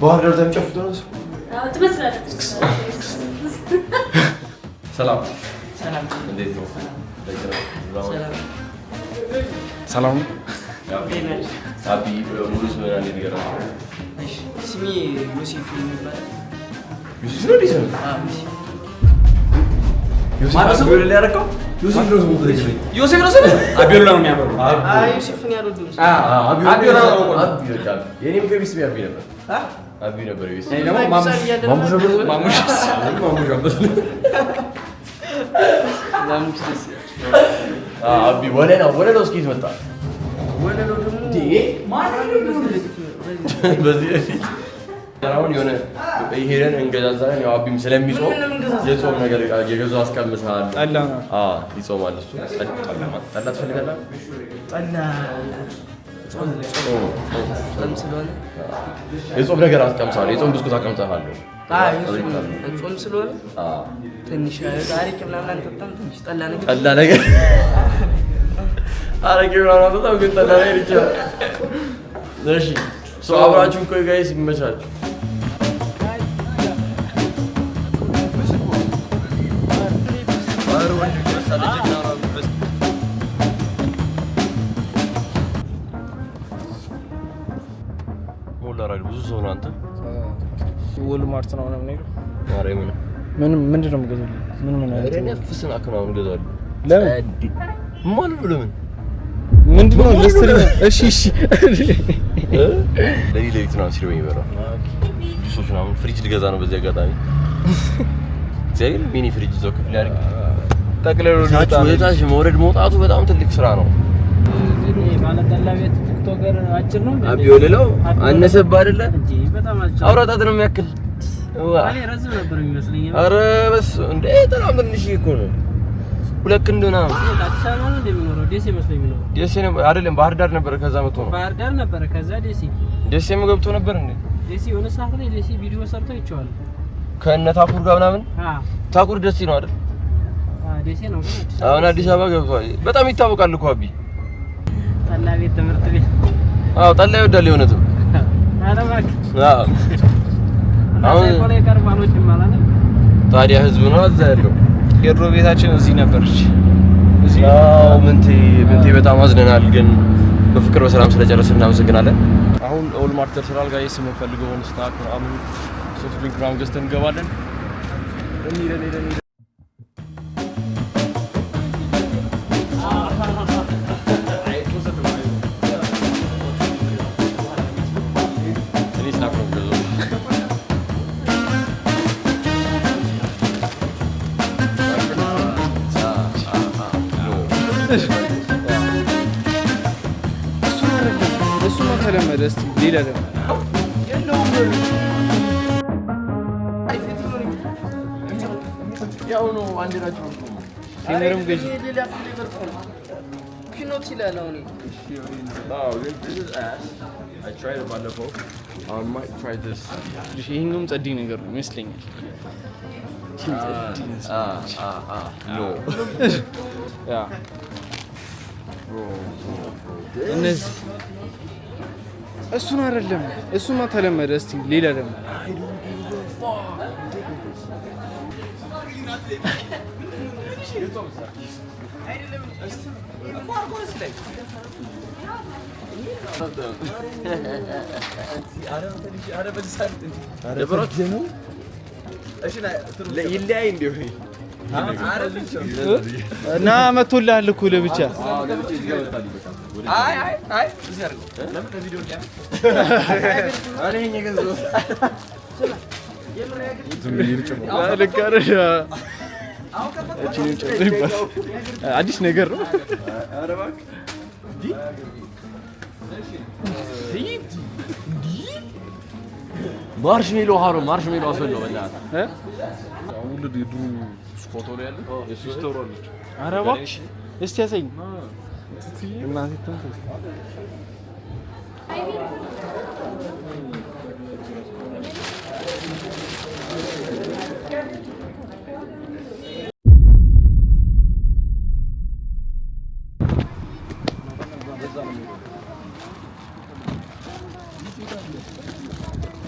ባህር ዳር ተምጨፍቶ ነው ትመስላለህ። ሰላም ሰላም እንዴት ነው? ሰላም አቢ ሙሉ ስሜን አንዴ ንገረኝ። ስሜ ዮሴፍ ይባላል። ዮሴፍ ነው ዲሰን ዮሴፍ አቢዮላ ላይ ያረከው ዮሴፍ ነው ስሙ ትክክለኛ ዮሴፍ ነው ስሙ አቢዮላ ነው የሚያበረው። አይ ዮሴፍን ያልወደው አቢዮላ ነው አቢዮላ የኔም ከቢስ ቢያቢ ነበር አቢ ነበር ዮሴፍ አይ ደግሞ ማሙሽ አቢ ወለለው እስኪ መጣ ወለለው ደግሞ ማን ነው በዚህ አሁን የሆነ ይሄንን እንገዛዛለን ያው አቢም ስለሚጾም የጾም ነገር የገዛው አስቀምሳል ጠላ ነው ይጾማል እሱ ጠላ ትፈልጋለህ ጠላ ጾም ስለሆነ የጾም ነገር አስቀምሳለሁ የጾም ብስኩት አስቀምሳለሁ ጾም ስለሆነ ትንሽ አረቄ ምናምን አንጠጣም ትንሽ ጠላ ነገር አረቄ ምናምን አንጠጣም ግን ጠላ ነገር ይቻላል እሺ ሰው አብራችሁን ቆይ ጋይስ ይመቻችሁ ብዙ ሰው ነው አንተ ወልማርት ነው ምናምን ነገር ማሬ ምንድን ነው የምገዛው? ምን አይነት ነፍስን አከናውን ገዛለሁ። ለምን ማለት ነው? ለምን ምንድን ነው ለስትሪ? እሺ ለሊት ነው ሲርበኝ ይበራ ጁሶች ምናምን ፍሪጅ ልገዛ ነው በዚህ አጋጣሚ ዘይል ሚኒ ፍሪጅ ዘው ክፍል ያርግ ተክለሉ ታች መውረድ መውጣቱ በጣም ትልቅ ስራ ነው። ማለት ጠላ ቤት ቲክቶከር አጭር ነው አቢዮለለው አነሰብ አይደለ እንጂ በጣም አጭር አውራጣት ነው የሚያክል አይ ረዝም ነበር የሚመስለኝ። አረ በስ እንዴ በጣም ትንሽ እኮ ነው። ሁለት እንደና አዲስ አበባ ነው እንደሚኖረው ደሴ መስሎኝ ነው። ደሴ ነው አይደለም ባህር ዳር ነበር። ከዛ መጥቶ ነው ባህር ዳር ነበር። ከዛ ደሴም ገብቶ ነበር እንዴ ደሴ የሆነ ሰዓት ላይ ደሴ ቪዲዮ ሰርቶ ይቻላል ከእነ ታኩር ጋር ምናምን ታኩር ደሴ ነው አይደል? ደሴ ነው ግን አሁን አዲስ አበባ ገብቷል። በጣም ይታወቃል እኮ አቢ ጠላ ቤት ትምህርት ቤት አዎ ጠላ ይወዳል የሆነትም አረባክ አሁን ኮሌ ካርባኖች ማለት ነው። ታዲያ ህዝብ ነው እዛ ያለው የድሮ ቤታችን እዚህ ነበርች። እዚህ ምንቴ በጣም አዝነናል፣ ግን በፍቅር በሰላም ስለጨረስን እናመሰግናለን። አሁን ኦልማርት ደርሰናል ጋይስ። የምንፈልገውን ስታክ ምናምን ሶፍት ድሪንክ ምናምን ገዝተን እንገባለን። እንሂድ እሱ ነው ተለመደ። እስቲ ሌላ ደግሞ ያው ነው አንድ ናቸው። ሲነርም ገዢ ሌላ ፍሌቨር ፒኖት ይላል አሁን I tried it ባለፈው I might try this ይሄኛውም ጸዲ ነገር ነው ይመስለኛል። no ያ እነዚህ እሱን አይደለም እሱማ ተለመደ። እስቲ ሌላ ደግሞ ይለያይ እንዴ እና መቶልሃል እኮ ለብቻ አይ እዚህ አድርገው ለምን ለቪዲዮ እንዲያ አሬ የገዛው አዲስ ነገር ነው። ማርሽሜሎ ማርሽሜሎ አስበለው በእናትህ ሁሉ ዲዱ ፎቶ ላይ ያለ ስቶሮች አረባ እስቲ ያሰኝ እናንተ ተንተ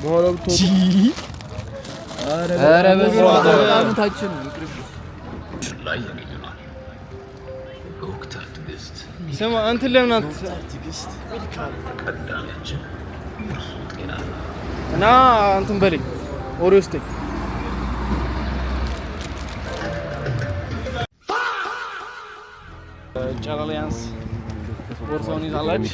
በኋላ ኧረ በጣም ታችን ላይ ያገኘናል። ዶክተር ትዕግስት ስማ እንትን ለምን ትዕግስት ሜዲካል ቀዳሚያችን ጤና እና እንትን በለኝ ኦሬ ውስጥ ቻላሊያንስ ወርሶን ይዛላች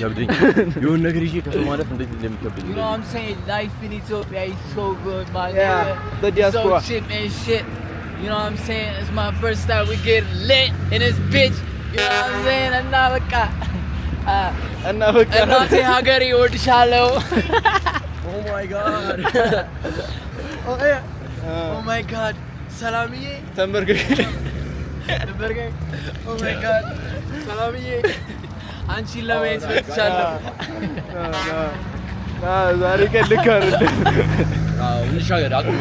የሆነ ነገር ይዤ ከማለፍ እንዴት እንደሚከብድ You know what I'm saying? Life in Ethiopia is so good, my Yeah, nigga. the diaspora. So cheap and shit. You know what I'm saying? It's my first time we get lit in this bitch. You know what I'm saying? እና በቃ እናቴ ሀገሬ እወድሻለሁ። Oh my god. Oh my god. ሰላምዬ ተንበርገክ Oh my god. ሰላምዬ አንቺን ለማየት መጥቻለሁ። ዛሬ ቀን ልክ አይደለም። እንሻገር አቁም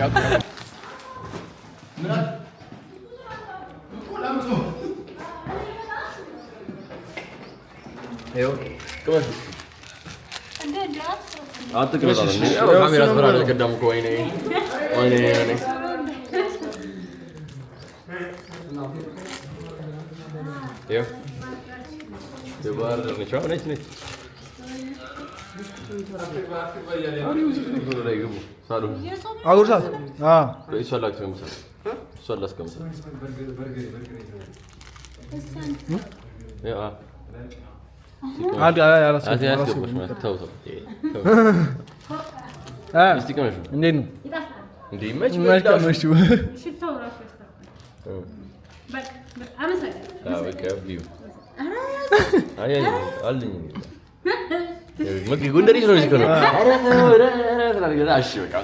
አጉርሳት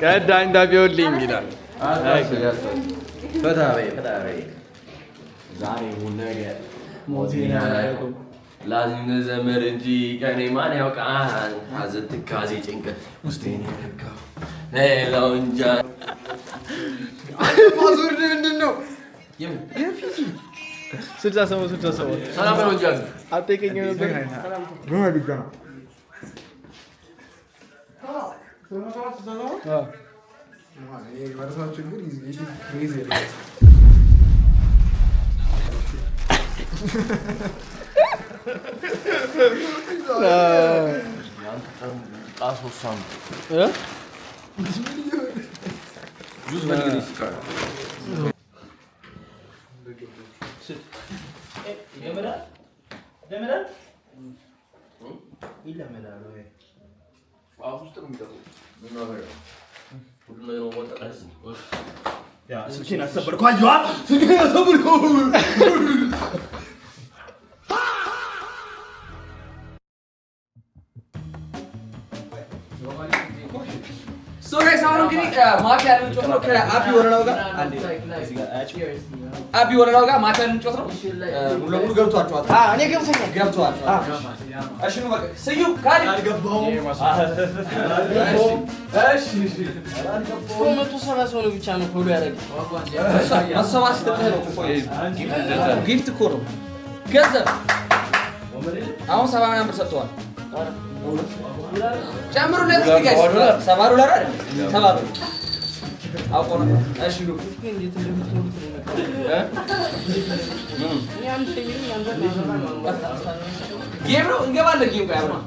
ቀዳኝ ዳቢውልኝ ይላል። ዛሬ ነገር ሞቴና ላዚም ዘመር እንጂ ቀኔ ማን ያውቃል? ሐዘን፣ ትካዜ፣ ጭንቀት ውስጤን የነካው ሌላው እንጃ። ማዞር ምንድን ነው? ስልሳ ሰባት ሰላም ነው እንጂ አጠይቀኝ ነበር። ስልኬን አሰበርኩ። አየዋ ስልኬን አሰበርኩ። So guys, አሁን እንግዲህ ማፊያ ልንጮት ነው ከአቢ ወረዳው ጋር አቢ ወረዳው ጋር ማፊያ ልንጮት ነው። ሙሉ ለሙሉ ገብቷቸዋል። እኔ ገብቷል። እሺ ነው በቃ ስዩም ካዲ አልገባውም። እሺ መቶ ሰባ ሰው ነው ብቻ ነው ፎሎ ያደረገ አሰባስ ተተለው ጊፍት እኮ ነው ገንዘብ አሁን 70 ምናምን ብር ሰጥተዋል። ጨምሩለት እስቲ ጋይስ $70 አይደል? $70 አውቆ ነው። እሺ ሉ ጌም ነው እንገባለን። ጌም ጋር ነው።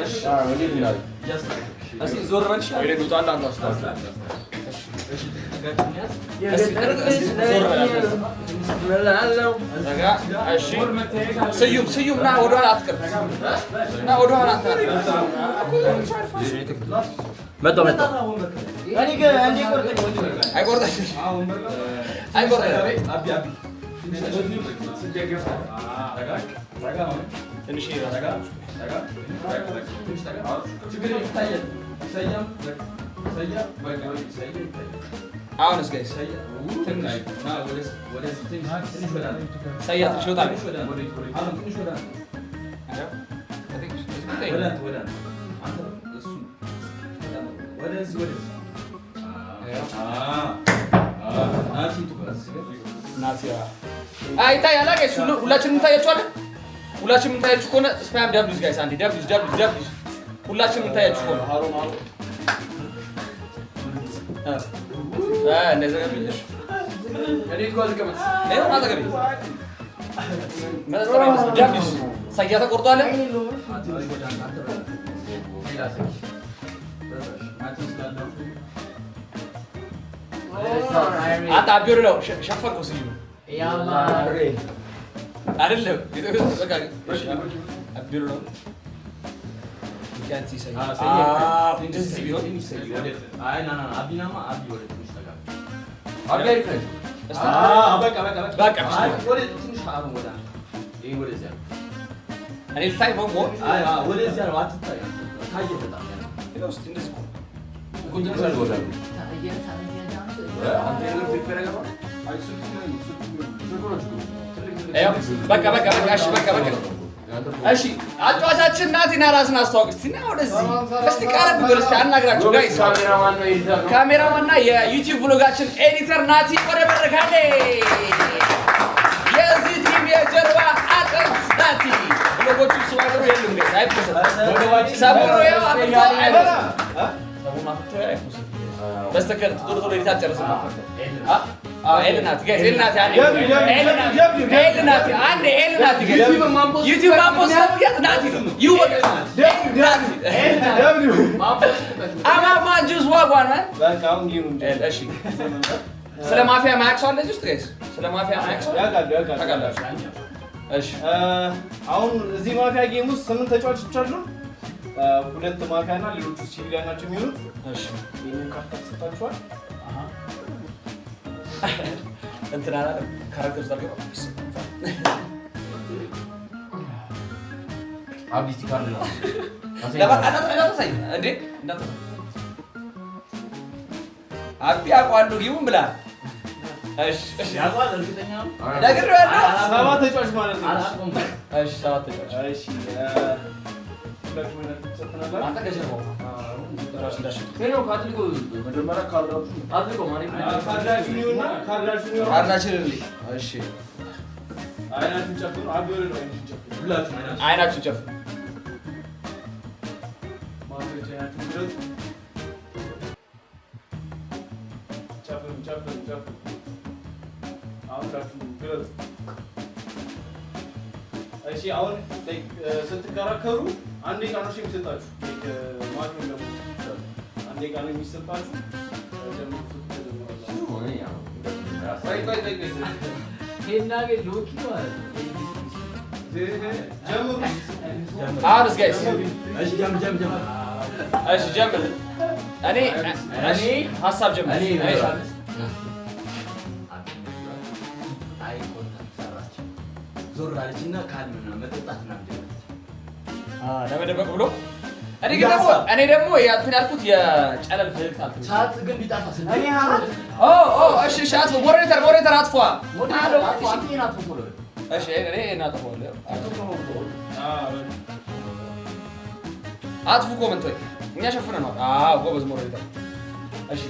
እሺ እስቲ ዞር በልሽ ወደ ዱጣላ አንታስታውስ ስዩም ና ወደኋላ አትቀር ና ወደኋላ አሁን እስከ ይታያል። ሁላችንም እንታያችኋለን። ሁላችንም እንታያችሁ ከሆነ ስፓም ዳብሊውስ ጋይስ አንዴ ዳብሊውስ ሁላችንም እንታያችሁ ሆነ እንደዚህ ነው የሚልሽ እኔ ትጓዝ ከመጣ ለምን አጠገቤ ዳብስ ሳይያ ተቆርጧል አጣቢሩ ነው ሸፈንኩ ሲሉ ያማ አይደለም በቃ አቢሩ ነው can't see say this is video አይ ና ና አቢናማ አቢ ወደ ትንሽ ተጋ አቢ አይፈል በቃ ወደ ትንሽ አሁን ወደ ይሄ ወደዚያ እኔ ልታይ ቦሞ አይ ወደዚያ ነው አትታይ ታየ በጣም ያለው እስቲ እንደዚህ ኮንትሮል አድርጎ አንተ ነው ፕሪፔር ያለው አይ በቃ እሺ በቃ እሺ አጫዋቻችን ናቲና ራስን አስተዋውቅ እስቲ ና ወደዚህ እስቲ ቀረብ ብሎ እስቲ አናግራችሁ ጋይስ ካሜራማንና የዩቲዩብ ብሎጋችን ኤዲተር ናቲ ወደ መድረክ አለ የዚህ ቲም የጀርባ አጥንት ናቲ ብሎጎቹ ሲዋገሩ የሉም ጋይስ አይፖስት ሰሞኑ ያው በስተቀር ቶሎ ኤዲት ጨርሰና ኤልናት ጋይስ ኤልናት አንዴ ኤልናት ጋይስ ዩቲዩብ ማምፖስ ሰብያት ናቲ ይወቀናል አማማ ጁስ ዋጓን ማለት በቃ አሁን ጌሙ እሺ ስለ ማፊያ ማክስ አለ እዚህ ጋይስ ስለ ማፊያ ማክስ ያውቃሉ እሺ አሁን እዚህ ማፊያ ጌም ውስጥ 8 ተጫዋቾች አሉ ሁለት ማፊያና ሌሎቹ ሲቪሊያን ናቸው የሚሆኑት እሺ ይሄን ካርታ ተሰጣችኋል እንትና ካራክተር ዘርገው አብዲቲ ካርድ ነው ለባጣጣ ሳይ እንዴ እንዳታ አቢ አቋሉ ጊውን ብላ እሺ ያቋል እርግጠኛ ነው ነገር ያለው ሰባት ተጫዋች ማለት ነው እሺ ሰባት ተጫዋች እሺ ለምን ተሰጥተናል አንተ ገጀረው ራስ እንዳሽ ከኖ ካትሊጎ መጀመሪያ ካርዳችሁ ማለት ካርዳችን እሺ አይናችሁን ጨፍኑ አብዮር ነው እንጨፍኑ ሁላችሁ አይናችሁን ጨፍኑ ማውጣት ያትግረት ጨፍኑ አውጣችሁ ግረት እሺ አሁን ስትከራከሩ አንዴ ቃኖሽ የሚሰጣችሁ ማክሮ ነው አንዴ ቃኖሽ የሚሰጣችሁ ደግሞ ሄናገ ሎኪ ማለት ጀምሩ አርስ ጋይስ እሺ ጀምር እሺ ጀምር እኔ ሐሳብ ጀምር እኔ አይ ኮንታክት ሰራች ዞር አለችና ካልምና መጠጣትና ለመደበቅ ብሎ እኔ ደግሞ ያልኩት የጨለል ፈገግታ ቻት ግን ቢጣፋስ እኔ እሺ ሻት ሞዴሬተር አጥፏ እሺ እኔ እናጥፋለሁ አጥፉ ኮሜንት ወይ እኛ ሸፍነን ነው ጎበዝ ሞዴሬተር እሺ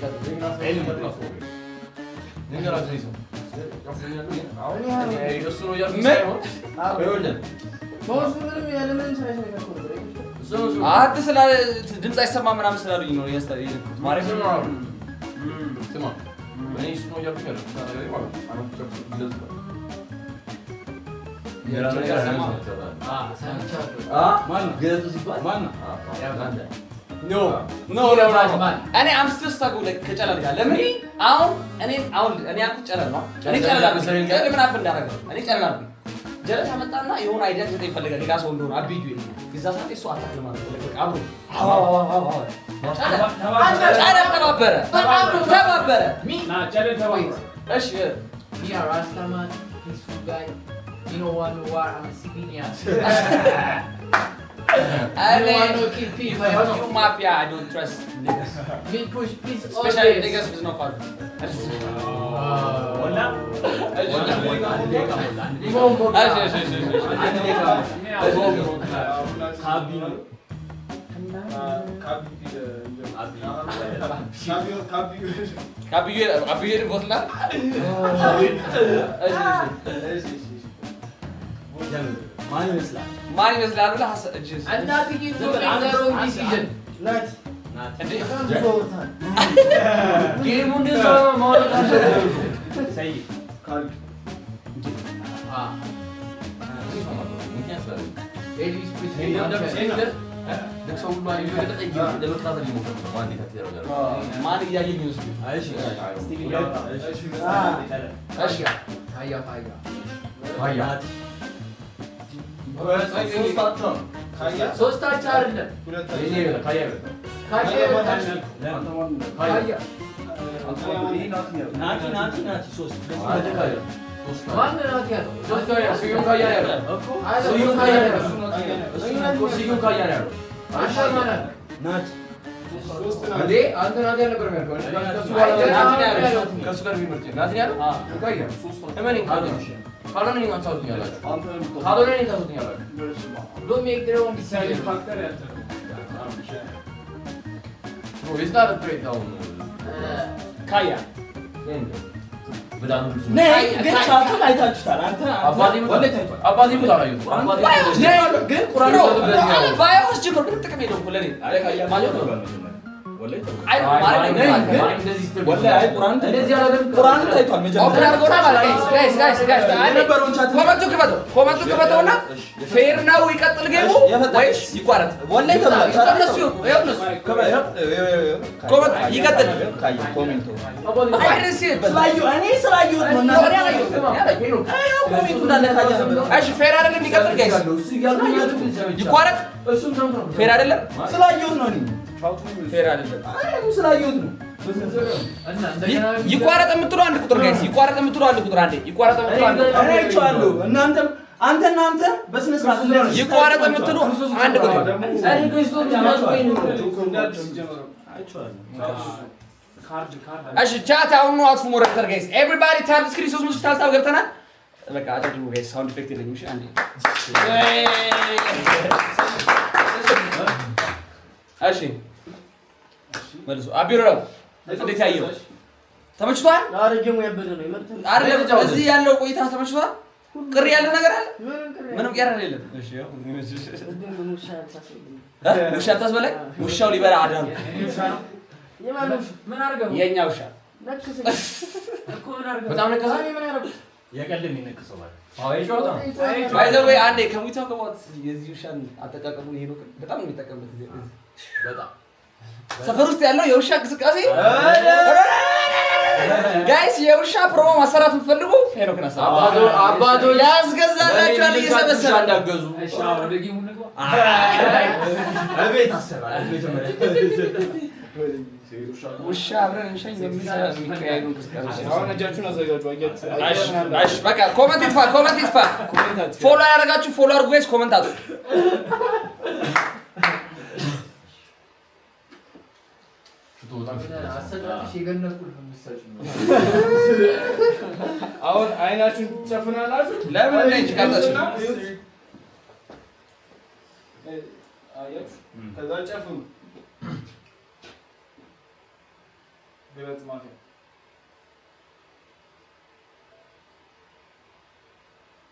አት ስለ ድምጽ አይሰማ ምናምን ስላሉኝ ነው ያስተያየኩት ማለት ነው ስማ እኔ እሱ ነው ያልኩት እኔ አምስት ታጉለ ከጨለል ጋር ለምን አሁን እኔ ያልኩት ጨለል ነው እኔ ጨለል አልኩት ምን አፍ እንዳደረገው እኔ ጨለል አልኩት ጀለስ አመጣና የሆነ አይዲያ ዘጠኝ ይፈልጋል ሌላ ሰው እንደሆነ አቢጁ ይዛ ሰዓት እሱ አታክል ማለት ነው አብሮ ተባበረ እሺ ያ ራስታማን ፒስፉል ጋይ you know one war I'm a civilian I want to keep people you mafia I don't trust niggas we push peace especially niggas with no father wala Kabir botla ማን ይመስላል? ማን ይመስላል ብለህ ሀሳብ እጅስ እናትዬ ዞሮ ሲዝን ናት እንዴ ጌሙ እንደዛ ማለት አለበት። ሰይ ካል ኤሊስ ፕሪስ ለሰው ሁሉ አይደል ለመከታተል ይሞክራል ማን ይከታተላል ማን እያየኝ ነው እሱ እሺ እሺ አያ አያ ሶስታቸው አይደለም እኔ ካያ ካያ ናቲ ሶስት ማን ናት ያለው ሶስት ስዩም ካያ ያለው ስዩም ካያ ያለው ስዩም ካያ ያለው አንተ ማለት ናቲ እንዴ አንተ ናት ያልነበር የሚያልከው ከእሱ ጋር ቢመርጥ ናቲ ያለው ካያ እመኒ ካልሆነ እኔን ታውቁኛላችሁ ካልሆነ እኔን ታውቁኛላችሁ don't make their own decision Bro, it's not a threat down. ካያ በጣም ግን ቻቱን አይታችሁታል። አንተ አባቴ ሙት አላየሁት። ግን ቁራን ባይሆንስ ችግር ግን ጥቅም የለውም እኮ ለኔ። ማለት ነው። አይ ማለት እንደዚህ ቁራን ታይቷል። መጀመሪያ ኮመንቱ ክፈተውና ፌር ነው ይቀጥል ጌሙ ወይስ ይቋረጥ? ወላሂ ተብሏል። እነሱ ኮመንት ይቀጥል። ኮሜንቱ ስላየሁት ነው። ኮሜንቱ እንዳለ ካያ ነበር። እሺ ፌር አይደለም ይቀጥል ጋይስ። ይቋረጥ። ፌር አይደለም ስላየሁት ነው። ፌር አይደለም ስላየሁት ነው። ይቋረጥ የምትለው አንድ ቁጥር ጋይስ። ይቋረጥ የምትለው አንድ ቁጥር አንዴ። ይቋረጥ የምትለው አንድ ቁጥር እኔ አይቼዋለሁ። እናንተም አንተ በስነ ስርዓት ይቋረጥ የምትለው አንድ ቁጥር እሺ ቻት አሁን ነው አጥፉ ሞረተር ጋይስ ኤቭሪባዲ ታፕ ስክሪን 3 ታልታው ገብተናል በቃ አጫጭሩ ጋይስ ሳውንድ ኢፌክት የለኝም እሺ አንዴ እሺ መልሱ አቢረው እንዴት ያየው ተመችቷል አረጀሙ ያበደ ነው ይመርጥ አይደለም እዚህ ያለው ቆይታ ተመችቷል ቅር ያለ ነገር አለ ምንም ቅር የለም እሺ ያው ውሻ ታስበላይ ውሻው ሊበላ አዳሩ ምን አርገው የኛ ውሻ እኮ ምን አርገው በጣም ነከሰ የቀልድ የሚነክሰው ማለት አዎ ይጫወታ ባይ ዘ ዌይ አንዴ ከሙታው ከሞት የዚህ ውሻን አጠቃቀሙ ይሄ ነው በጣም ነው የሚጠቀምበት በጣም ሰፈር ውስጥ ያለው የውሻ እንቅስቃሴ ጋይስ የውሻ ፕሮሞ ማሰራት የምትፈልጉ ሄኖክን አባቶ ያስገዛላችኋል እየሰበሰበ እንዳገዙ እሺ ወደ ጌሙ እንግባ አቤት አሰራር ውሻ አብረን እንሸኝ የሚካሄዱ እንቅስቃሴ አሁን እጃችሁን አዘጋጁ አያችሁ እሺ በቃ ኮሜንት ይጥፋ ፎሎ ያደርጋችሁ ፎሎ አድርጉ ጋይስ ኮሜንት አጡ አሁን አይናችሁን ጨፍናላችሁ ለምን እንጂ ካታችሁ አያችሁ ከዛ ጨፍኑ ገለጽ ማፊያ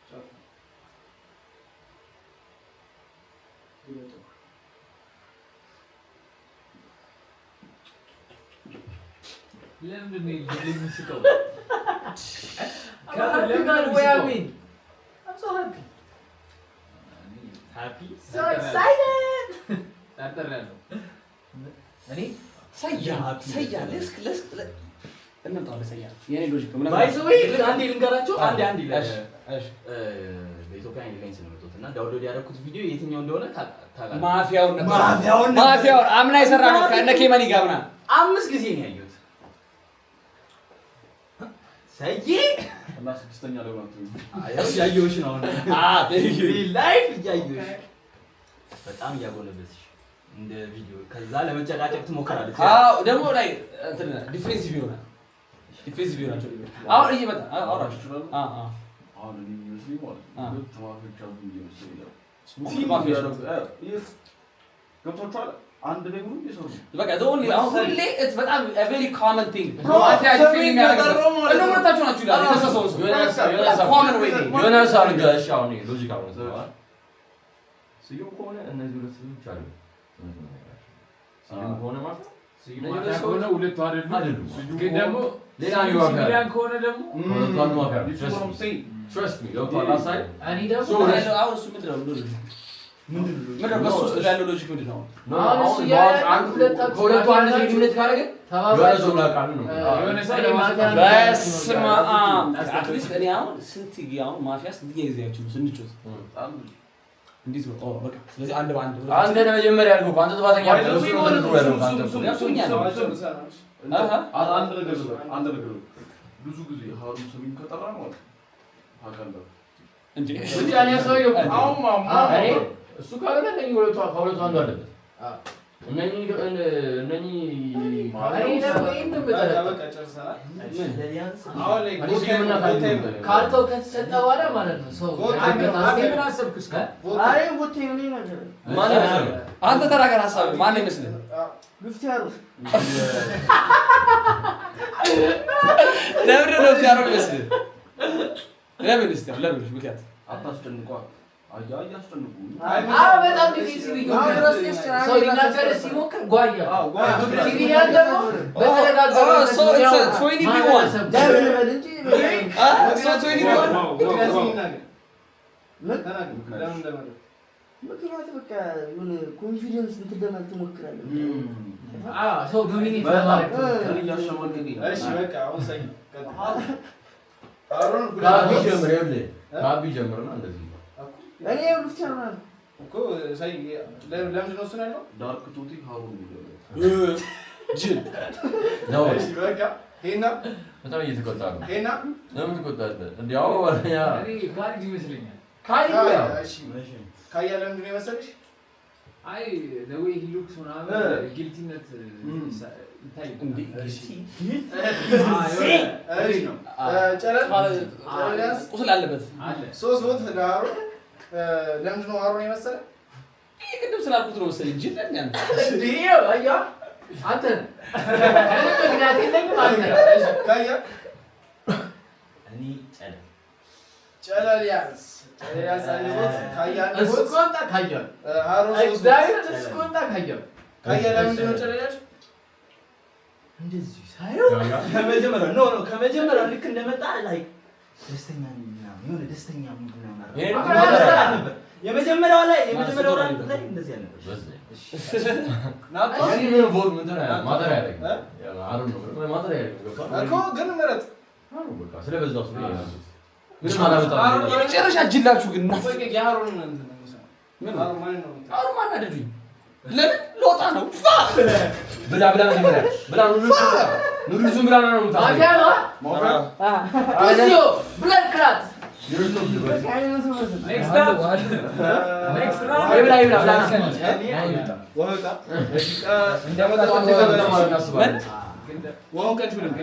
ጨፍኑ ገለጽ ለምን ነው የሚስቀው ለምን ወይ አሚን I'm so happy so excited ታርተራለሁ እኔ ሰያ ለስክ እንምጣ ለሰያ የኔ ሎጂክ ምን ባይዘው አንዴ ልንገራችሁ አንዴ እሺ በኢትዮጵያ ኢንላይን ስለመጡት እና ዳውንሎድ ያደረኩት ቪዲዮ የትኛው እንደሆነ ታውቃለህ ማፊያውን አምና የሰራ ነው ከእነ ኬመኒ ጋር ምናምን 5 ጊዜ ነው ያየሁት ሰዬ እና ስድስተኛ ላይ ነው ያየሁሽ ነው ላይፍ ያየሁሽ በጣም እያጎለበትሽ እንደ ቪዲዮ ከዛ ለመጨቃጨቅ ትሞክራለች አዎ ደግሞ ላይ እንትን ዲፌንሲቭ ይሆናል አሁን እየመጣ አውራሽ አሁን የሚመስለኝ ማለት ነው ተማሪዎች አሉ የሚመስለኝ ገብቶሻል አንድ ላይ ሁሉ ይሰሩ በቃ ዘውል አሁን ሁሌ it's በጣም a very common thing ማፊያ ዲፌንስ የሚያደርገው እንደሞታችሁ ናችሁ ይላል የተሰሰው ሰው የሆነ common way የሆነ ሰው ጋር እሺ አሁን ሎጂክ አሁን ስዩም ከሆነ እነዚህ ሁለት ሰዎች አሉ። ስዩም ከሆነ ማለት ከሆነ ሁለቱ አይደሉም። ግን ደግሞ ሌላ ሲቪሊያን ከሆነ ደግሞ ሁለቱ ማፊያ ትረስት ሚ ዶክተር አሳይ እኔ ደግሞ አሁን እሱ ምንድን ነው በሱ ውስጥ ያለው ሎጂክ ምንድን ነው? ከሁለቱ አንድ ልዩነት ካደረገ የሆነ ሰው ላቃሉ ነው። በስመ አብ አትሊስት እኔ አሁን ስንት አሁን ማፊያ ስንት ጊዜያችሁ ስንጮት እንዴት ነው? በቃ ስለዚህ አንድ ባንድ አንተ ነው መጀመሪያ ያልኩህ አንተ ጥፋተኛ አይደለም። እሱ ነው ነው ያለው አንተ አንድ ነገር ብዙ ጊዜ ሀሩን ሰሚን ከጠራ ማለት አቀለ እንዴ እኔ ሰውዬው አሁን ማማ እሱ ካለ ነኝ ሁለቱ ከሁለቱ አንዱ አለበት። እነኚህ ካርታው ከተሰጠ በኋላ ማለት ነው ሰው አንተ ተናገር ሀሳብ ማን ይመስልህ? ለምን ነው ሲያረው ይመስልህ? ለምን እስቲ ለምን ምክንያት አታስጨንቋ አያያስጨንቁ በጣም ዲፊሲቭ ይሆናል። ሰው ሊናገር ሲሞክር ጓያ ሲቪሊያን ደግሞ በተረጋጋ so it's a 20v1 so 20v1 ምክንያት በቃ ምን ኮንፊደንስ እንትደማል ትሞክራለህ። ሰው ዶሚኔት ለማድረግ እሺ በቃ አሁን ሰይ ካቢ ጀምርና እንደዚህ እኔ ልፍቻለሁ እኮ ሰይ ለምንድን ነው እሱ ያለው ዳርክ ቶቲ ሀሩን ይላል ጅል ነው። እሺ በቃ ሄና በጣም እየተቆጣ ነው። ሄና ለምን ትቆጣለህ? እንዲያው ወራኛ እኔ ጋር ይመስለኛል። እሺ ካያ ለምንድን ነው የመሰለሽ? አይ the way he looks ምናምን ጊልቲነት ይታይ እንዴ ጨረር ቁስል አለበት አለ 3 ቦት ለአሮ ለምንድን ነው አሮን የመሰለ? ይሄ ቅድም ስላልኩት ነው መሰለኝ ጅል ለኛ እንዴ አያ አንተ እኔ ምክንያት የለኝም አንተ ካያ እኔ ጨለሊያስ ያሳየሁት ካያ ነው እስኮንታ ካያ አሮን እግዚአብሔር እስኮንታ ካያ ካያ ለምንድን ነው ጨለሊያስ? እንደዚህ ሳይው ከመጀመሪያው ልክ እንደመጣ ላይ ደስተኛ ነኝ ምናምን የሆነ ደስተኛ ምንድነው ማለት የመጀመሪያው ላይ እንደዚህ ያለ ናቶ ነው ቦል ምን ተራ ማደራ ያደረገ አሩን ነው ማደራ ያደረገ እኮ ግን ምረት በቃ ስለበዛው ነው ያለው ምን ማለት ነው? የመጨረሻ ጅላችሁ ግን እና ወይ ያሮን እንትን ነው ምን አሮን ማን ነው አሩን ማን አደረኝ? ለምን ሎጣ ነው ፋ ብላ መጀመሪያ ብላ ኑሩ ዝም ብላ ነው የምታውቀው ማፊያ ነው አዚዮ ብለድ ክላት ኔክስት ይብላ ወህታ እንደመጣ ወሁን ከንቹልም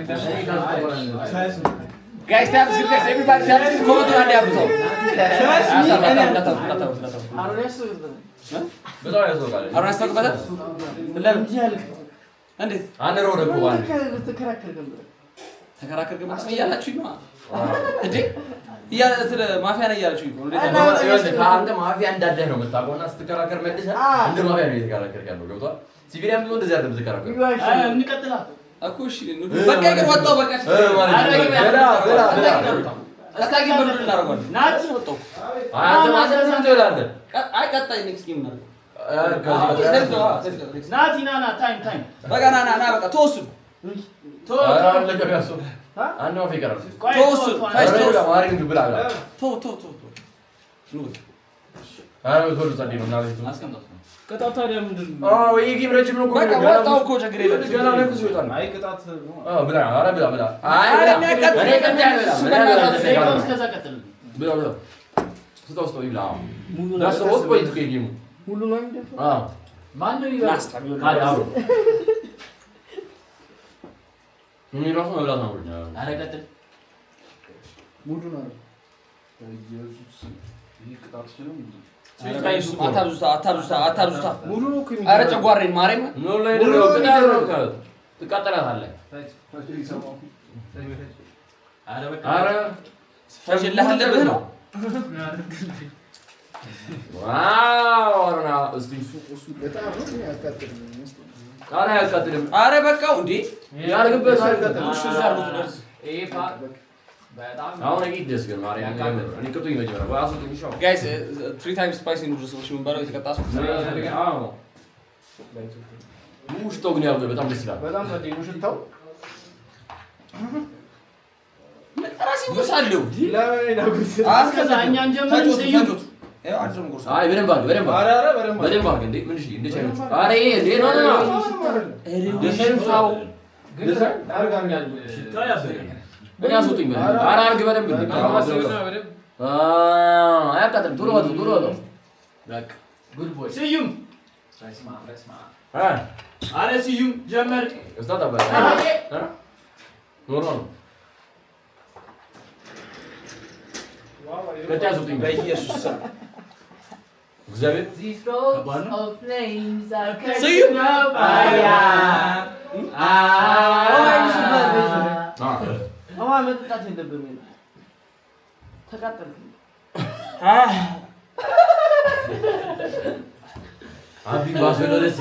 ጋይስ ታፕስ ግሬስ ኤቨሪባዲ ታፕስ ኮመንት አንድ ያብቶ በጣም ያስወጋል አሩን አስተካክለ ለምን እንዴት አንድ ነው ደግሞ አንድ ተከራከር ገባ ያላችሁ ነው እንዴ ያ እንትን ማፊያ ነው ያላችሁ ነው እንዴ አንተ ማፊያ እንዳለህ ነው የምታውቀውና ስትከራከር መልሰህ እንደ ማፊያ ነው የተከራከር ያለው ገብቷል። ሲቪሊያን ቢሆን እንደዚህ አይደለም ተከራከር እንቀጥላ እኮ እሺ በቃ ግን ወጣው በቃ አስታጊ በሉ እናደርጋለን ናት ወጣው አንተ ማሰብ ትችላለህ። አይ ቀጣይ ኔክስት ጌም ነው ናቲና ታይም በቃ ና በቃ ተወስዱ ለከቢያሱ አንድ ማፊያ ይቀራል ተወስዱ ፋይስ ማሪን ብላ ቶ ኑ አይ ወጥቶ ጸልይ ነው ናለች አስቀምጣት ቅጣት ታዲያ ምንድን ነው? ወይ ጌም ረጅም ነው እኮ በቃ ወጣው እኮ ችግር የለም ገና ነው እኮ ይወጣል። አይ ቅጣት ብላ ኧረ ብላ አይ የሚያቀጥ እኔ እስከዛ ቀጥል ብላ ስታውስተው ይብላ ሙሉ ናስሮት ወይ ትገኝሙ ሙሉ ነው እንደው ማን ነው ይላል አዎ ምን ይራሱ መብላት ነው ወኛ አረ ቀጥል ሙሉ ነው ኢየሱስ ይሄ ቅጣት ሲሆን አታብዙታ ሙሉ ነው እኮ አረ ጨጓራዬን ማረኝ ነው ላይ ነው ትቃጠላታለህ። አረ በቃ አረ ፈጅልህ አለብህ ነው ዋው አረና እስቲ እሱ በጣም ነው የሚያቃጥል አረ ያቃጥልም አረ በቃው እንዴ ያርግበት አልቀጥል እሺ ዛርጉት ደርስ ኤፓ በጣም አሁን እኔ ደስ ግን ማርያም እኔ ቅጡኝ መጀመሪያ ዋሱ ትንሽው ጋይስ 3 times spicy noodles ነው የሚባለው የተቀጣ ሰው አዎ ሙሽቶ ግን ያው በጣም ደስ ይላል በጣም ጸዴ ነው ሽታው ራሴ ጉሳለው ለምን ነው አስከዛኛ እንጀምር ስዩም አይ በደንብ አድርግ በደንብ አድርግ እንዴ ምን እሺ እንዴ ቻይኖች አረ ይሄ እንዴ ነው ደሰንታው ደሰን አርጋኛል ሽታው ያበረ ምን ያስወጡኝ በደንብ አረ አድርግ በደንብ አያቃጥልም ቶሎ ወጣ በቃ ጉድ ቦይ ስዩም በስማ አረ ስዩም ጀመር እስታታ ባይ ኖርማል ከታዙኝ በኢየሱስ እግዚአብሔር These ropes of flames are ስዩም አዋ መጣት የለብም ተቃጠልክ አቢ ባሰለረስ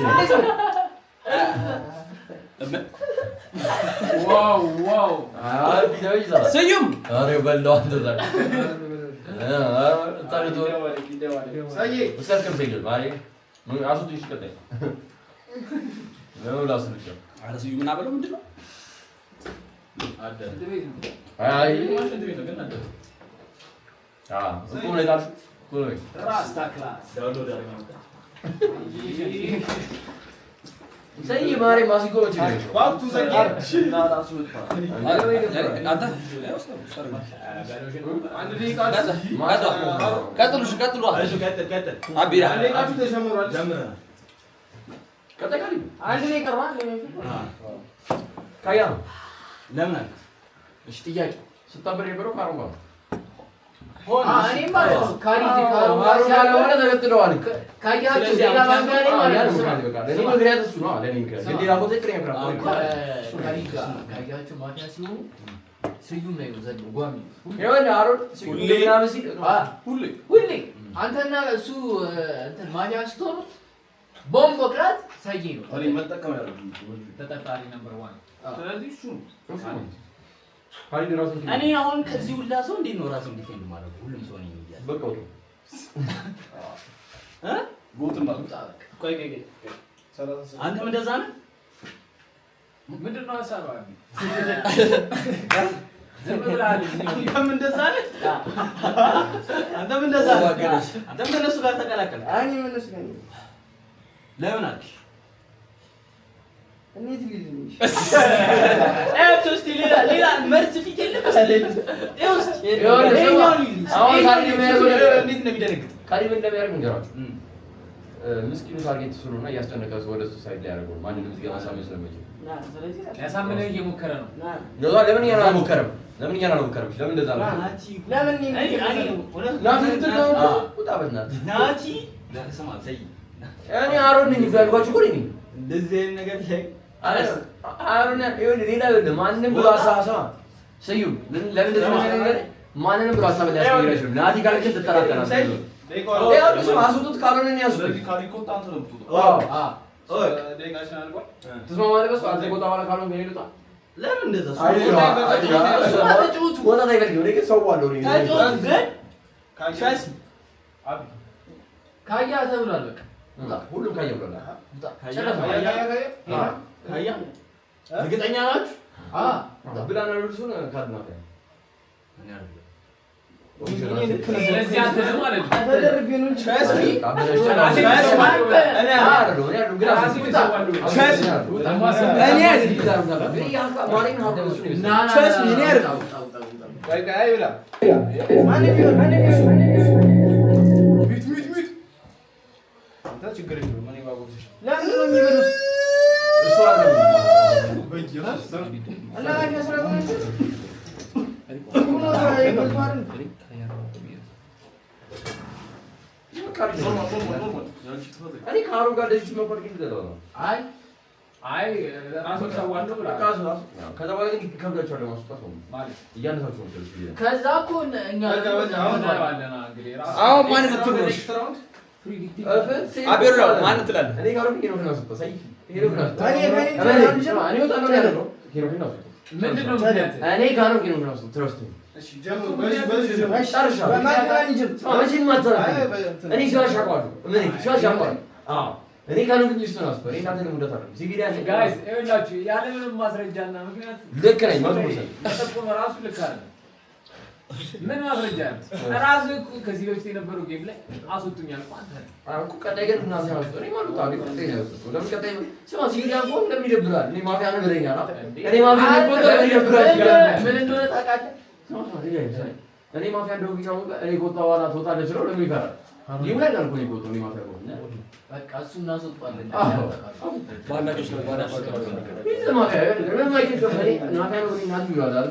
ዋው አቢ ነው ይዛል ስዩም አረ በለው አንተ ታሪቶ ሳዬ ወሰርከም ሰይል ባይ ምን አሱት ይሽከተ ነው ላስልከ አረ ስዩ ምን አበለው ምንድነው አደ አይ ማሽን ቤት ግን አደ እኮ ነው ታልሽ እኮ ነው ራስታ ክላስ ዳውንሎድ አድርገው ሰይ ማሪ ማሲኮ ነው ባቱ ዘጌ እና ራሱ ወጣ አንተ አንድ ደቂቃ ቀጥሉ አቢራ አንድ ደቂቃ ተጀምሯል ጀምረናል ከተካሊ አንድ ላይ ቀርባል ካያ ለምን አለ እሺ ጥያቄ ስታበር የበረው ካሩባ እኔ ማለት ካሪቲ ካሩባ ያለሆነ ተገጥለዋል ካያችሁ ሌላ ባንጋሪ ማለት ነው ለኔ ምክንያት እሱ ነው ለኔ ምክንያት ግን ሌላ ቦታ ይቅር ያምራል ካሪጋ ካያችሁ ማፊያ ሲሆኑ ስዩም ነው ዘንድ ጓሚ ይወና አሮን ሁሌና በሲ ሁሌ አንተና እሱ እንትን ማፊያ ስትሆኑ ቦምብ ወቅራት ሳይዬ ነው አሪ መጠቀም ያለብኝ ተጠቃሪ ነምበር 1 ስለዚህ እሱ ካሪዲ ራሱ እኔ አሁን ከዚህ ሁላ ሰው እንዴት ነው ራሴን ዲፌንድ ማድረግ ሁሉም ሰው ነኝ ይያዝ በቃው ጎትን ማለት ቆይ አንተም እንደዛ ነህ ምንድነው ሐሳብህ ዝም ብለሃል አንተም እንደዛ ነህ አንተም ከነሱ ጋር ተቀላቀልክ አኒ ምን ነው ለምን አልክ እንዴት ልልሽ ቶስቲ ሌላ መርዝ ፊት የለም መሰለኝ አሁን ካሪዲ እንዴት ነው የሚደነግጥ ካሪዲ እንደሚያደርግ እንገራችሁ ምስኪኑ ታርጌት እሱ ነውና እያስጨነቀ ሰው ወደ ሱሳይድ ሊያደርገው ማንንም እዚህ ጋር ማሳመን ስለማይችል ና ስለዚህ ያሳምነው እየሞከረ ነው ና ነው ለምን ያና አልሞከረም ለምን እንደዛ ነው ናቲ ለምን ናቲ ትተው ቁጣ በእናትህ ናቲ ለስማ ሰይ እኔ አሮን ነኝ ያልኳችሁ እኮ ነኝ እንደዚህ አይነት ነገር ላይ አሮን ይሁን ሌላ ይሁን ማንንም ብሎ አሳሳ ስዩም ለምን እንደዚህ ነገር ማንንም ብሎ አሳብ ሊያስቀይር አይችልም ናቲ ካልከኝ ተጠራጠራለህ ያው እሱ አስወጡት ካልሆነ ነው ያስወጡት ስለዚህ ካሪኮ ታንተ ነው ብትወጣ ደቂቃችን አልቋል ትስማማለህ በሱ አንተ ቆጣ ባላ ካልሆነ ነው ይሉታ ለምን እንደዛ ወጣ ታይፈልግ ነው ግን ሰው አለው ነው ታጫውት ግን ካቻስ አቢ ካያ ተብሏል በቃ ሁሉም ካየ ብሏል ካያ እርግጠኛ ናችሁ ብላና ልሱን ካድና እኔ አይደለም ስለዚህ አንተ ደግሞ አይደል ተደርገን ትረስት ሚ እኔ ካሩ ጋር ደጅ መቆርጥ ይደረው ነው አይ አይ ራሱ ሰዋለው ብላ ከዛ በኋላ ግን ከብዳቸዋል ለማስጣት ነው ማለት እያነሳቸው ነው ስለዚህ ከዛ እኮ እኛ አሁን እንግዲህ ራሱ አሁን ማን ልትሉሽ አቤሮ ማን ትላለህ? እኔ ጋር ነው ነው ነው ሳይ ሄሮ ነው እኔ ወጣ ነው ያለው ሄሮ ነው ምንድነው እኔ ጋር ነው ነው ትረስቱ እሺ ጀምሩ በዚህ ጨርሻ ማሽን ማተራ እኔ ሻሻቋሉ ምን ሻሻቋሉ አዎ እኔ ካሉ ግን ልጅ ነው አስበሪ እናንተ ነው እንደታ ነው ሲቪሊያ ጋይስ እላችሁ ያለ ምንም ማስረጃና ምክንያት ልክ ነኝ ማለት ነው ተጠቆመ ራሱ ልክ አይደለም ምን ማስረጃ ራሱ ከዚህ በፊት የነበረው ጌም ላይ አስወጡኛል ማለት ነው አሁን ቀጣይ ግን እና ሲያስ እኔ ማለት ታሪክ ቀጣይ ነው ለምን ቀጣይ ስማ ሲቪሊያ ቆም ለሚደብራል እኔ ማፊያ ነገረኛ ነው እኔ ማፊያ ነው ለሚደብራል ምን እንደሆነ ታውቃለህ እኔ ማፊያ እንደው ቢጫው እኔ ጎጣዋና ተወጣለች ነው ለምን ይፈራል ይብላል አልኩ እኔ ጎጣው እኔ ማፊያ ነው በቃ እሱ እናስወጣለን ባላችሁ ነው ባላችሁ ይዘ ማፊያ ለምን ማይከፈል ማፊያ ነው እናት ይላል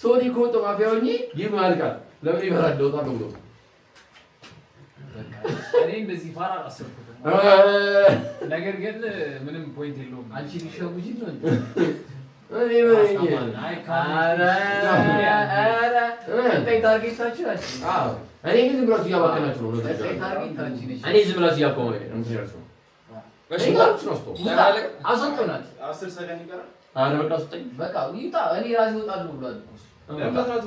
ሶኒ ኮቶ ማፊያውኝ ይማልቃል ለምን ይፈራል ደውጣ ብሎ እኔ እንደዚህ ፋራ አሰብኩት ነገር ግን ምንም ፖይንት የለውም አንቺ ሊሸውጂ ነው እኔ ምን አይ ቀጣይ ታርጌታችሁ ናችሁ አዎ እኔ ግን ዝም ብላችሁ እያባከናችሁ ነው ቀጣይ ታርጌታችሁ ነሽ እኔ ዝም ብላችሁ እያቆመ ነው እንትን ያልኩት እሺ ታውቁ ነው ስቶ አሰጥቶናል 10 ሰከንድ ይቀራል አረ በቃ ስጠኝ በቃ ይውጣ እኔ ራሴ እወጣለሁ ብሏል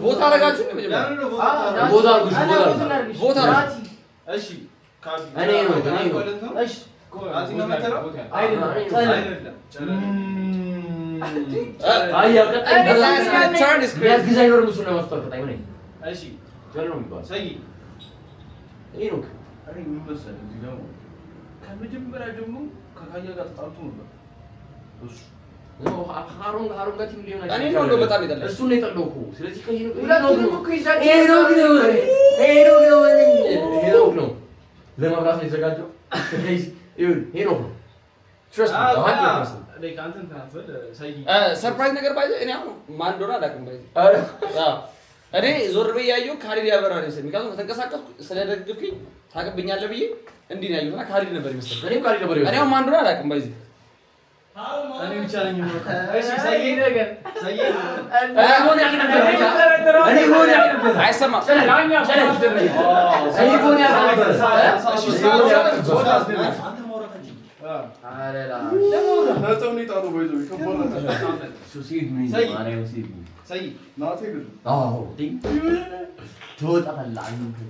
ቦታ አረጋችሁ ነው መጀመሪያ ቦታ አርጉሽ ቦታ እሺ ካቢ እኔ ነው እሺ አዚ ነው መተራ አይደለም አያ ቀጣይ ተርን ኢዝ ክሬዚ ዲዛይነር ሙሱ ነው ማስተር ቀጣይ ምን እሺ ጀነራል ነው የሚባል ሰይ ይሄ ነው እኔ ምን መሰለህ እዚህ ጋር ከመጀመሪያ ጀምሮ ከካያ ጋር ተጣልቶ ነበር እሱ ነው ሃሩን ጋር ቲም ሊሆን አይደል? እኔ ነው በጣም ይጠላል። እሱ ነው የጠላው እኮ። ስለዚህ ከሄ ነው ነው ለማብራት ነው የተዘጋጀው። ይሄ ነው ትረስት ሰርፕራይዝ ነገር ባይዘ እኔ አሁን ማን እንደሆነ አላውቅም ባይዘ እኔ ዞር ብዬ ያየው ካሪድ ያበራል ይመስል ምክንያቱም ከተንቀሳቀስኩ ስለደግፍኝ ታቀብኛለህ ብዬ እንዲህ ነው ያየውና ካሪድ ነበር ይመስል እኔም ካሪድ ነበር ይመስል እኔ ማን እንደሆነ አላውቅም ባይዘ እኔ ብቻ ነኝ ነው እሺ ሰይ ነገር ሰይ ሆነ ያቀነበረ እኔ ሆነ ያቀነበረ አይሰማም ዳኛ እኔ ሆነ ያቀነበረ እሺ አንተ ማውራት እንጂ አረላ ነጥብ ይጣሉ ወይዘ ይከቦና ሱሲድ ምን ማሪያም ሲድ ሰይ ናቴ ግን አዎ ዲን ተወጣላ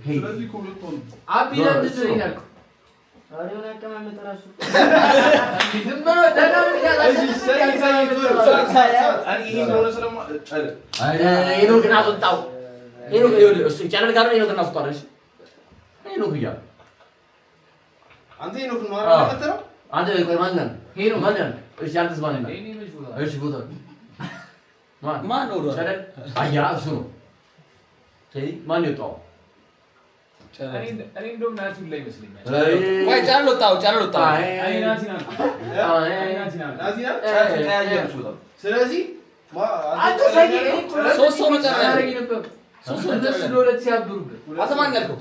ሄይ ስለዚህ ኮምፕሊት አቢ ለምንድን ነው ያልኩት አሪውን አቀማመጥ ራሱ ዝም ብሎ ደጋም ያላሰ ይሄው ግን አወጣው ይሄው እሱ ቻናል ጋር ነው ግን አስቷል እሺ ይሄው ግያ አንተ ይሄው ነው አራ ከተረው አንተ ቆይ ማን ነው ይሄው ማን ነው እሺ አንተስ ማን ነው እሺ ቦታ ማን ነው ቻናል አያ እሱ ነው ሰይ ማን ይወጣው እኔ እንደውም ናቲ ላይ ይመስለኛል ወይ ቻናል ወጣው አይ ናቲ ስለዚህ አንተ ሰይ ሶስት ሰው መጨረሻ ያረግ ነበር ሶስት እንደሱ ለሁለት ሲያብሩበት አተማን ያልከው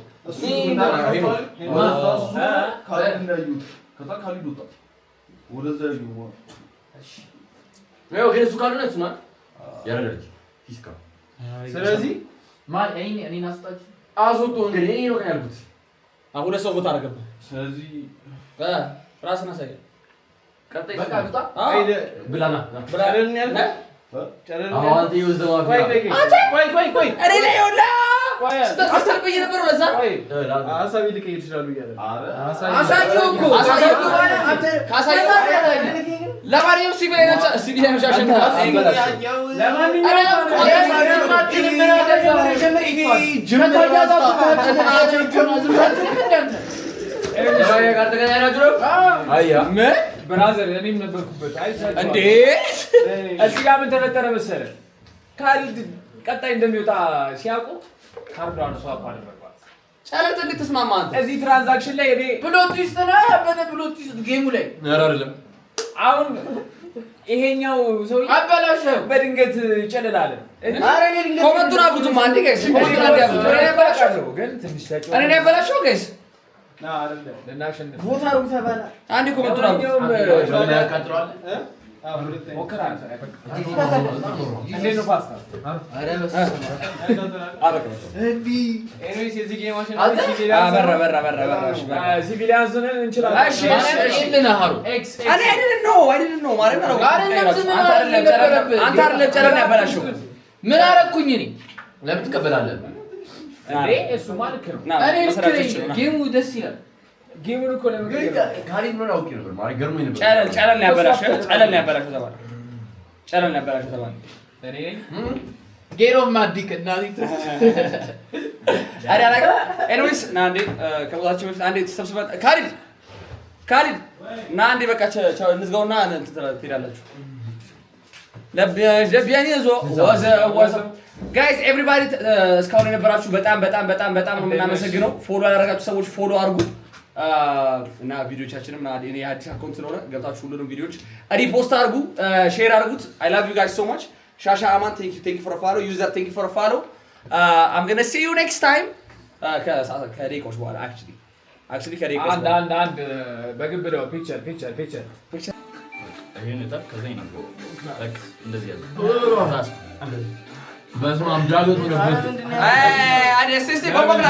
ስለዚህ ማን እኔ ናስጣች አዞቶ እንግዲህ እኔ ነው ያልኩት አሁን ሰው ቦታ አረገበት ስለዚህ ራስና ሳይ ቀጣይ በቃ ብጣ አይደ ብላና ብላለን ያለ አሁን ይውዝ ደማ ቆይ እኔ ላይ ይውላ ስታስተር በየነበረ ለዛ አሳቢ ልከይ ይችላሉ ይያለ አሳጂው እኮ አንተ ካሳዩ ለማንኛውም ሲቪል ሻሽን ብራዘር እኔም ነበርኩበት እንዴ እዚህ ጋር ምን ተፈጠረ መሰለህ ካሪድ ቀጣይ እንደሚወጣ ሲያውቁ ካርዷን ሷፕ አደረጓት ቻለንጅ እንድትስማማ አንተ እዚህ ትራንዛክሽን ላይ እኔ ፕሎት ትዊስት ነው ያበደ ፕሎት ትዊስት ጌሙ ላይ አይደለም አሁን ይሄኛው ሰው አበላሸው በድንገት ይጨልላል አረ እኔ ድንገት ኮመንቱን አብዙ ማንዴ ጋይስ ግን ትንሽ ተጫው እኔ ያበላሽው ጋይስ ና አይደለም ለናሸንፍ ቦታ ሩም ተባለ አንዴ ኮመንቱን አብዙ ያቃጥራል ምን አረኩኝ እኔ ለምን ትቀበላለህ እሱ ማለት ነው እኔ ጌሙ ደስ ይላል ጌሙን እኮ ለምን ካሪን ምን አውቄ ነበር ማለት ገርሞኝ ነበር ጨለል ያበላሽው ተባለ እኔ ጌት ኦፍ ማዲክ እናት አሪያ ላይ ኤኒዌይስ ናንዴ ከቦታችን በፊት አንዴ ተሰብስበን ካሪድ ናንዴ በቃ እንዝጋውና ትሄዳላችሁ ለቢያኒዞ ወዘ ጋይስ ኤቭሪባዲ እስካሁን የነበራችሁ በጣም ነው የምናመሰግነው ፎሎ ያደረጋችሁ ሰዎች ፎሎ አድርጉ እና ቪዲዮቻችንም እኔ አዲስ አካውንት ስለሆነ ገብታችሁ ሁሉንም ቪዲዮዎች ሪፖስት አድርጉ ሼር አድርጉት I love you guys so much Shasha Aman thank you for a follow user thank you for a follow I'm going to see you next time ከደቂቃዎች በኋላ actually ከደቂቃዎች በኋላ አንድ በግብ ነው ፒክቸር ይሄን ታክ ከዘይ ነው ታክ እንደዚህ ያለ በስመ አብ ዳገቱ ነበር አይ አዲስ ሲስቴ ባባግራ